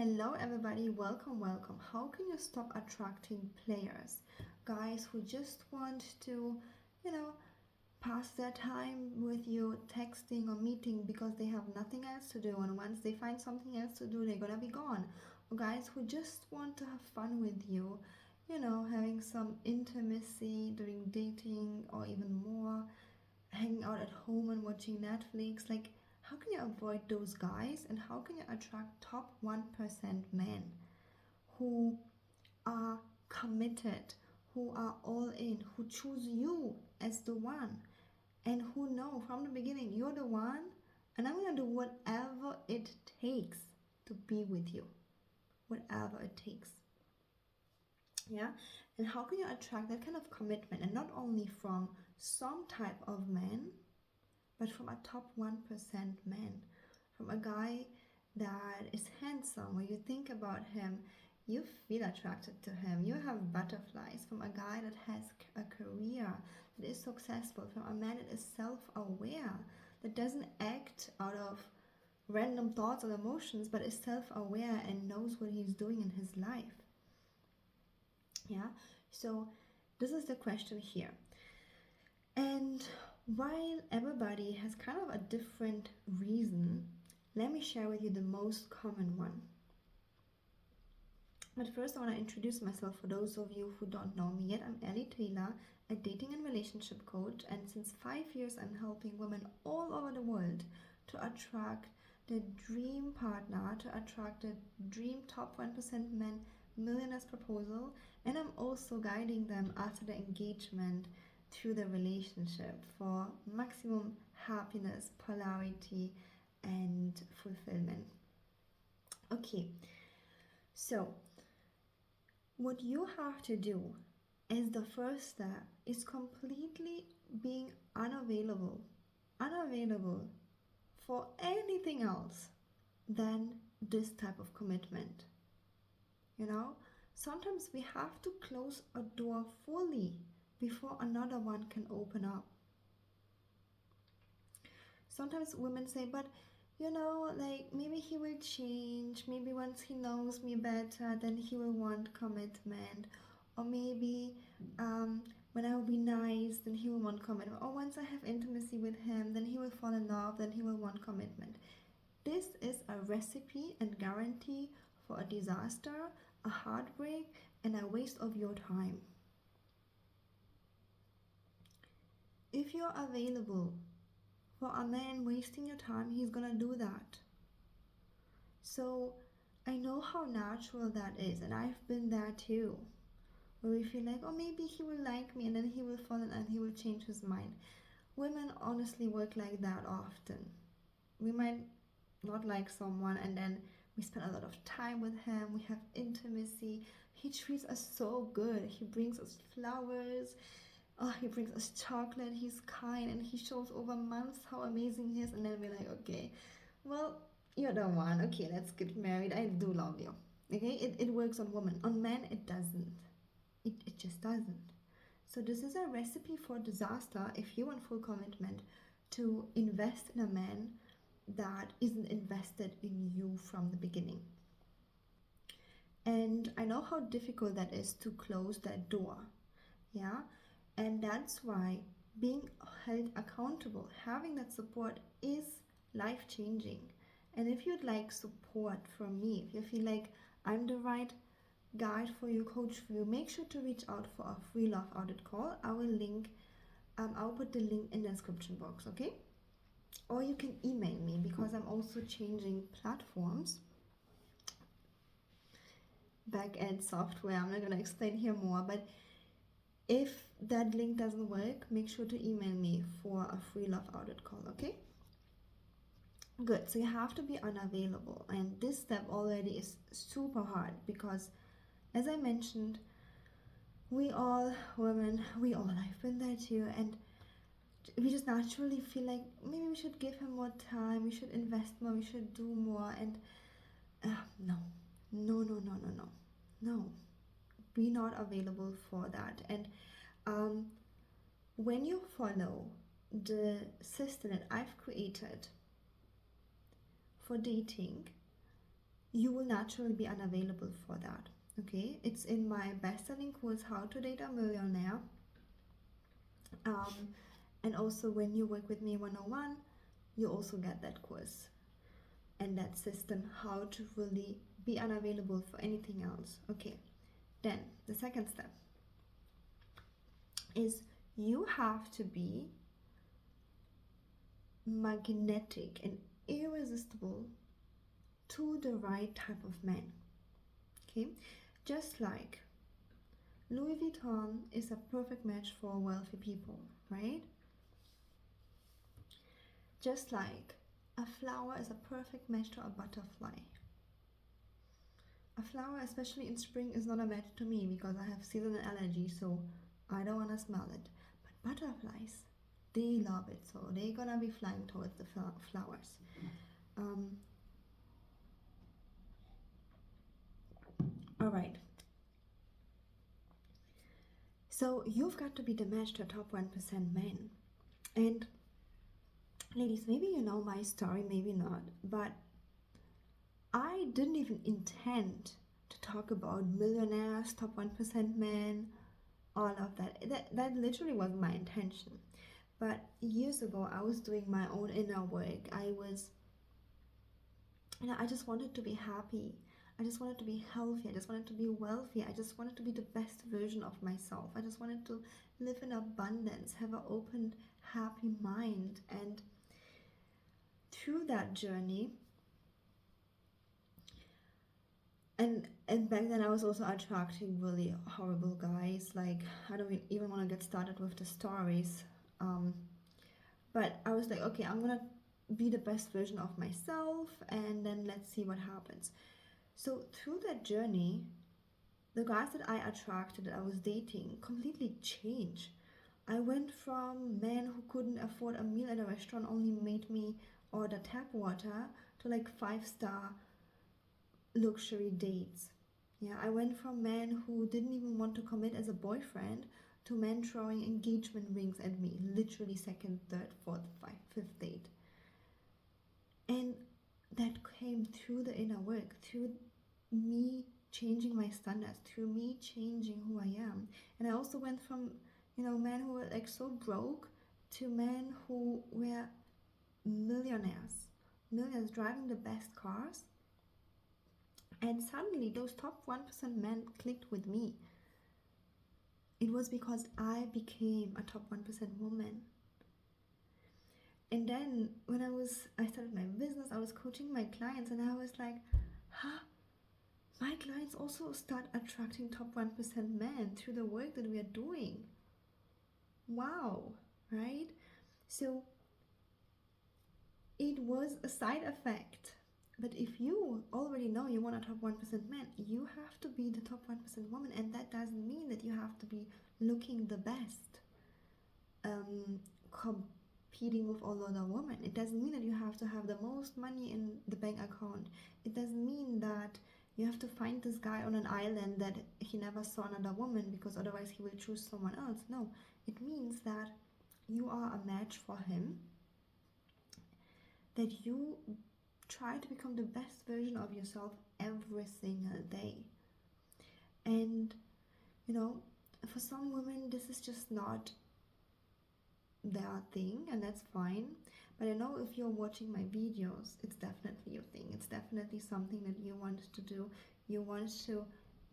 Hello, everybody. Welcome. How can you stop attracting players? Guys who just want to, you know, pass their time with you texting or meeting because they have nothing else to do. And once they find something else to do, they're gonna be gone. Or guys who just want to have fun with you, having some intimacy during dating or even more, hanging out at home and watching Netflix. Like, how can you avoid those guys and how can you attract top 1% men who are committed, who are all in, who choose you as the one, and who know from the beginning you're the one, and I'm gonna do whatever it takes to be with you, whatever it takes. Yeah, and how can you attract that kind of commitment, and not only from some type of men, but from a top 1% man, from a guy that is handsome, where you think about him, you feel attracted to him, you have butterflies, from a guy that has a career, that is successful, from a man that is self-aware, that doesn't act out of random thoughts or emotions, but is self-aware and knows what he's doing in his life. Yeah, so this is the question here. And while everybody has kind of a different reason, let me share with you the most common one. But first, I want to introduce myself for those of you who don't know me yet. I'm Ellie Taylor, a dating and relationship coach, and since 5 years, I'm helping women all over the world to attract the dream partner, to attract the dream top 1% men millionaire's proposal, and I'm also guiding them after the engagement through the relationship for maximum happiness, polarity, and fulfillment. Okay, so what you have to do as the first step is completely being unavailable for anything else than this type of commitment. Sometimes we have to close a door fully before another one can open up. Sometimes women say, but like maybe he will change, maybe once he knows me better, then he will want commitment, or maybe when I will be nice, then he will want commitment, or once I have intimacy with him, then he will fall in love, then he will want commitment. This is a recipe and guarantee for a disaster, a heartbreak, and a waste of your time. If you're available for a man wasting your time, he's gonna do that. So I know how natural that is, and I've been there too, where we feel like, oh, maybe he will like me, and then he will fall in and he will change his mind. Women honestly work like that often. We might not like someone, and then we spend a lot of time with him, we have intimacy, he treats us so good, he brings us flowers, he brings us chocolate, he's kind, and he shows over months how amazing he is, and then we're like, okay, well, you're the one, okay, let's get married, I do love you. Okay, it works on women. On men, it doesn't. It just doesn't. So this is a recipe for disaster if you want full commitment, to invest in a man that isn't invested in you from the beginning. And I know how difficult that is to close that door. Yeah, and that's why being held accountable, having that support, is life-changing. And if you'd like support from me, if you feel like I'm the right guide for you, coach for you, make sure to reach out for a free love audit call. I'll put the link in the description box, okay? Or you can email me, because I'm also changing platforms, back-end software. I'm not going to explain here more, but if that link doesn't work, make sure to email me for a free love audit call, okay? Good, so you have to be unavailable, and this step already is super hard because, as I mentioned, we all women, I've been there too, and we just naturally feel like maybe we should give him more time, we should invest more, we should do more, and no, be not available for that. And when you follow the system that I've created for dating, you will naturally be unavailable for that. Okay, it's in my best-selling course, How to Date a Millionaire. Um, and also when you work with me 101, you also get that course and that system, how to really be unavailable for anything else. Okay, then the second step is you have to be magnetic and irresistible to the right type of man. Okay, just like Louis Vuitton is a perfect match for wealthy people, right? Just like a flower is a perfect match to a butterfly. A flower, especially in spring, is not a match to me because I have seasonal allergy, so I don't want to smell it. But butterflies, they love it, so they're gonna be flying towards the flowers. All right. So you've got to be the match to top 1% men. And ladies, maybe you know my story, maybe not, but I didn't even intend to talk about millionaires, top 1% men, all of that. That literally wasn't my intention. But years ago, I was doing my own inner work. I just wanted to be happy. I just wanted to be healthy. I just wanted to be wealthy. I just wanted to be the best version of myself. I just wanted to live in abundance, have an open, happy mind. And through that journey, and back then I was also attracting really horrible guys. Like, I don't even want to get started with the stories. But I was like, okay, I'm gonna be the best version of myself, and then let's see what happens. So through that journey, the guys that I attracted, that I was dating, completely changed. I went from men who couldn't afford a meal at a restaurant, only made me order tap water, to like 5-star luxury dates. Yeah, I went from men who didn't even want to commit as a boyfriend to men throwing engagement rings at me, literally second, third, fourth, fifth date. And that came through the inner work, through me changing my standards, through me changing who I am. And I also went from, men who were like so broke to men who were millionaires driving the best cars. And suddenly those top 1% men clicked with me. It was because I became a top 1% woman. And then when I started my business, I was coaching my clients, and I was like, huh? My clients also start attracting top 1% men through the work that we are doing. Wow, right? So it was a side effect. But if you already know you want a top 1% man, you have to be the top 1% woman, and that doesn't mean that you have to be looking the best, competing with all other women. It doesn't mean that you have to have the most money in the bank account. It doesn't mean that you have to find this guy on an island that he never saw another woman because otherwise he will choose someone else. No, it means that you are a match for him, that you try to become the best version of yourself every single day. And for some women this is just not their thing, and that's fine. But I know if you're watching my videos, it's definitely your thing. It's definitely something that you want to do. You want to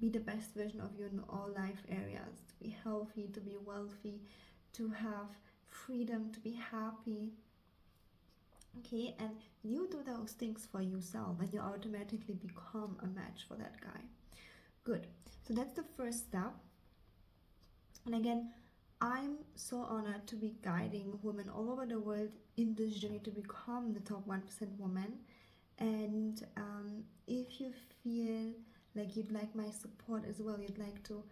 be the best version of you in all life areas, to be healthy, to be wealthy, to have freedom, to be happy. Okay, and you do those things for yourself, and you automatically become a match for that guy. Good. So that's the first step. And again, I'm so honored to be guiding women all over the world in this journey to become the top 1% woman. And if you feel like you'd like my support as well, you'd like to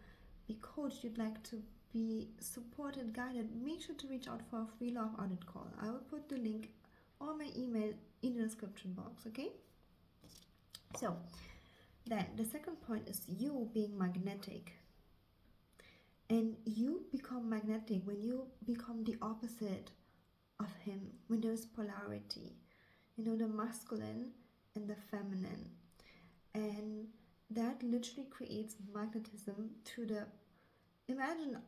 be coached, you'd like to be supported, guided, make sure to reach out for a free love audit call. I will put the link or my email in the description box, okay? So then the second point is you being magnetic. And you become magnetic when you become the opposite of him, when there's polarity, the masculine and the feminine. that literally creates magnetism through the, imagine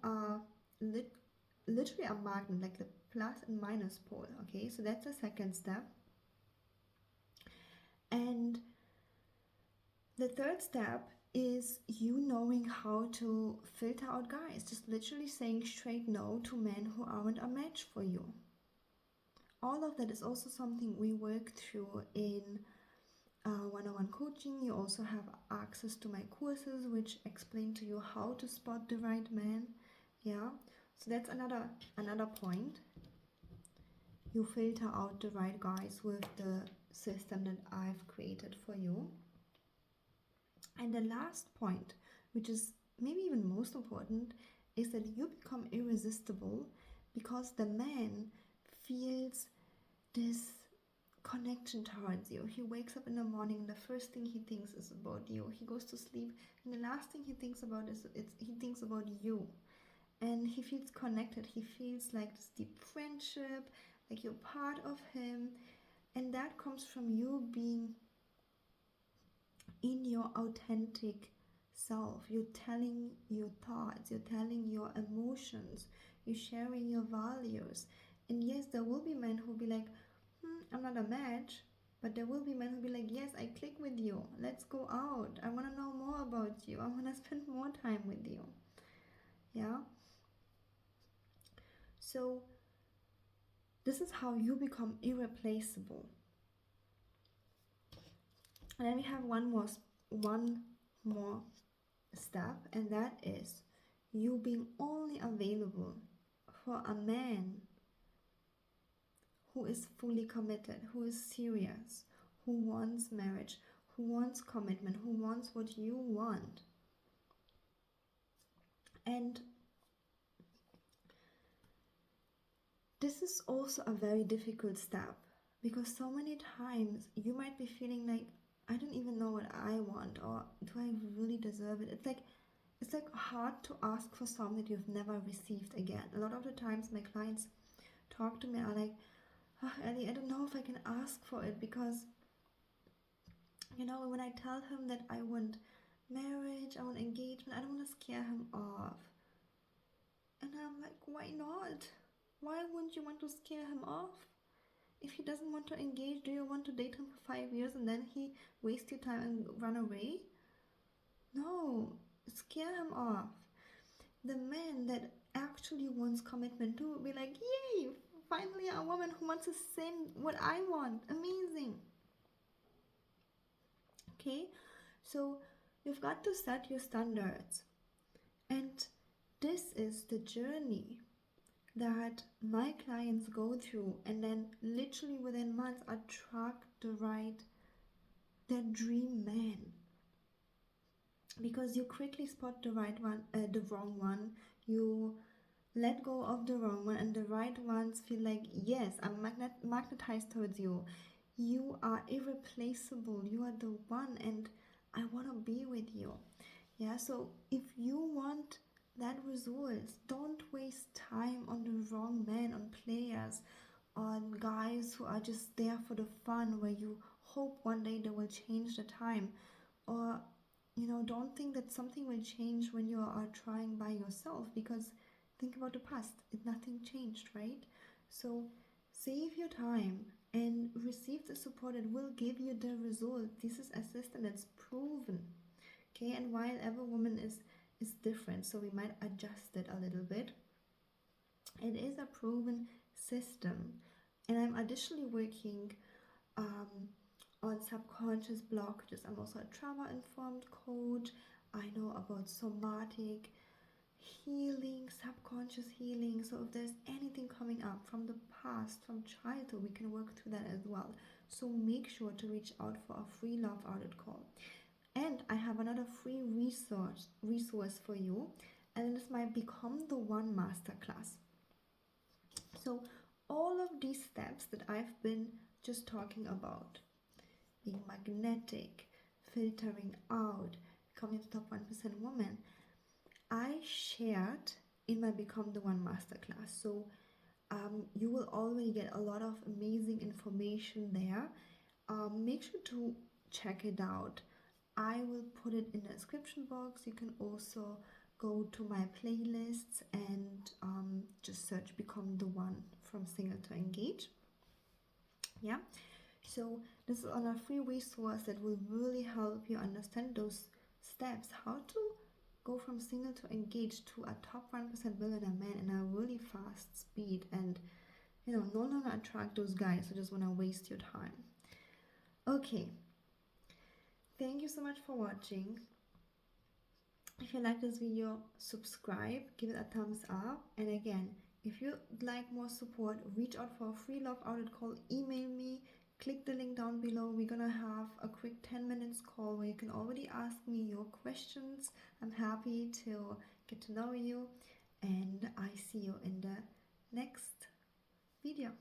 literally a magnet, like the plus and minus pole. Okay, so that's the second step. And the third step is you knowing how to filter out guys, just literally saying straight no to men who aren't a match for you. All of that is also something we work through in one-on-one coaching. You also have access to my courses which explain to you how to spot the right man. Yeah, so that's another point. You filter out the right guys with the system that I've created for you. And the last point, which is maybe even most important, is that you become irresistible because the man feels this connection towards you. He wakes up in the morning, the first thing he thinks is about you. He goes to sleep, and the last thing he thinks about is he thinks about you. And he feels connected. He feels like this deep friendship, like you're part of him. And that comes from you being in your authentic self. You're telling your thoughts, you're telling your emotions, you're sharing your values. And yes, there will be men who will be like, I'm not a match. But there will be men who will be like, yes, I click with you. Let's go out. I want to know more about you. I want to spend more time with you. Yeah? So this is how you become irreplaceable. And then we have one more step, and that is you being only available for a man who is fully committed, who is serious, who wants marriage, who wants commitment, who wants what you want. And this is also a very difficult step because so many times you might be feeling like, I don't even know what I want, or do I really deserve it? It's like hard to ask for something that you've never received again. A lot of the times my clients talk to me are like, oh, Ellie, I don't know if I can ask for it because, when I tell him that I want marriage, I want engagement, I don't want to scare him off. And I'm like, why not? Why wouldn't you want to scare him off? If he doesn't want to engage, do you want to date him for 5 years and then he waste your time and run away? No, scare him off. The man that actually wants commitment too will be like, yay, finally a woman who wants the same what I want. Amazing. Okay, so you've got to set your standards. And this is the journey that my clients go through, and then literally within months attract their dream man, because you quickly spot the wrong one, you let go of the wrong one, and the right ones feel like, yes, I'm magnetized towards you. You are irreplaceable. You are the one, and I want to be with you. Yeah, so if you want that results, don't waste time on the wrong men, on players, on guys who are just there for the fun, where you hope one day they will change the time. Or don't think that something will change when you are trying by yourself, because think about the past, nothing changed, right? So save your time and receive the support that will give you the result. This is a system that's proven. Okay, and while every woman is different, so we might adjust it a little bit, it is a proven system. And I'm additionally working on subconscious blockages. I'm also a trauma-informed coach. I know about somatic healing, subconscious healing. So if there's anything coming up from the past, from childhood, we can work through that as well. So make sure to reach out for a free love audit call. And I have another free resource for you, and this might become the one masterclass. So all of these steps that I've been just talking about, being magnetic, filtering out, becoming the top 1% woman, I shared in my Become the One Masterclass. So you will already get a lot of amazing information there. Make sure to check it out. I will put it in the description box. You can also go to my playlists and just search Become the One from Single to Engage. Yeah, so this is on a free resource that will really help you understand those steps, how to go from single to engaged to a top 1% millionaire man in a really fast speed, and no longer attract those guys who just want to waste your time. Okay, thank you so much for watching. If you like this video, subscribe, give it a thumbs up, and again, if you'd like more support, reach out for a free love audit call, email me, click the link down below. We're gonna have a quick 10 minutes call where you can already ask me your questions. I'm happy to get to know you, and I see you in the next video.